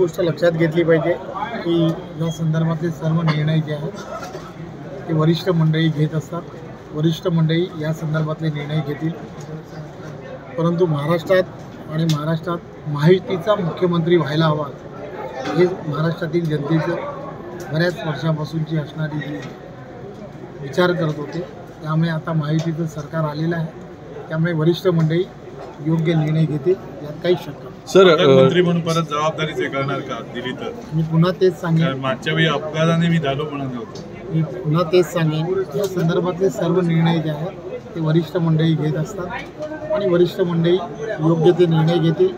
गोष्ट लक्षात घेतली पाहिजे की या संदर्भातले सर्व निर्णय जे आहेत ते वरिष्ठ मंडळी घेत असतात. वरिष्ठ मंडळी या संदर्भातले निर्णय घेतील. परंतु महाराष्ट्रात महायुतीचा मुख्यमंत्री व्हायला हवा हे महाराष्ट्रातील जनतेचं बऱ्याच वर्षापासूनची असणारी जी विचार करत होते. त्यामुळे आता महायुतीचं सरकार आलेलं आहे. त्यामुळे वरिष्ठ मंडळी योग्य निर्णय घेतील यात काही शंका नाही. सर, मंत्री म्हणून परत जबाबदारी स्वीकारणार का दिली तर? मी पुन्हा तेच सांगेन, मागच्या वेळी अपघाताने मी झालो म्हणून मी पुन्हा तेच सांगेन या संदर्भातले सर्व निर्णय जे आहेत ते वरिष्ठ मंडळी घेत असतात आणि वरिष्ठ मंडळी योग्य ते निर्णय घेतील.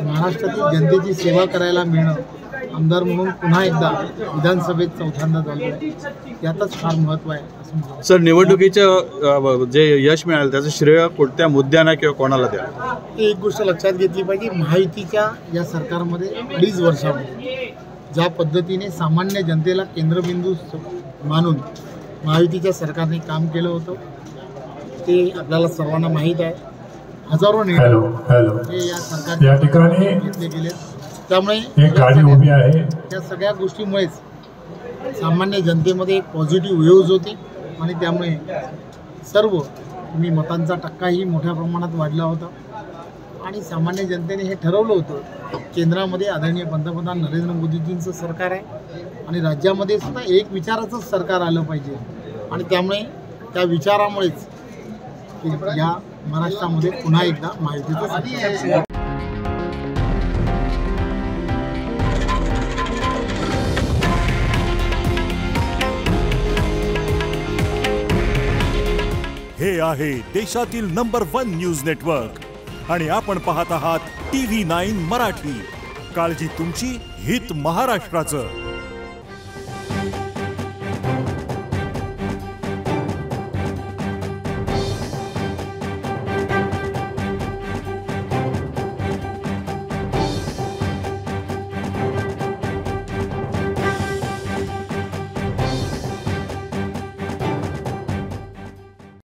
महाराष्ट्रातील जनतेची सेवा करायला मिळणं, आमदार म्हणून पुन्हा एकदा विधानसभेत चौथ्यांदा झालं यातच फार महत्त्व आहे असं म्हणतो. सर, निवडणुकीचं जे यश मिळालं त्याचं श्रेय कोणत्या मुद्द्यांना किंवा कोणाला द्या? एक गोष्ट लक्षात घेतली पाहिजे, महायुतीच्या या सरकारमध्ये 2.5 वर्षामध्ये ज्या पद्धतीने सामान्य जनतेला केंद्रबिंदू मानून महायुतीच्या सरकारने काम केलं होतं ते आपल्याला सर्वांना माहीत आहे. हजारो निर्णय हे या सरकारने घेतले गेले. त्यामुळे त्या सगळ्या गोष्टीमुळेच सामान्य जनतेमध्ये एक पॉझिटिव्ह व्ह्यूज होती आणि त्यामुळे सर्व मतांचा टक्काही मोठ्या प्रमाणात वाढला होता आणि सामान्य जनतेने हे ठरवलं होतं केंद्रामध्ये आदरणीय पंतप्रधान नरेंद्र मोदीजींचं सरकार आहे आणि राज्यामध्ये सुद्धा एक विचाराचंच सरकार आलं पाहिजे आणि त्यामुळे त्या विचारामुळेच या महाराष्ट्रामध्ये पुन्हा एकदा महायुतीचं सरकार. हे आहे देशातील नंबर 1 न्यूज नेटवर्क आणि आपण पाहत आहात TV9 मराठी. काळजी तुमची, हित महाराष्ट्राचं.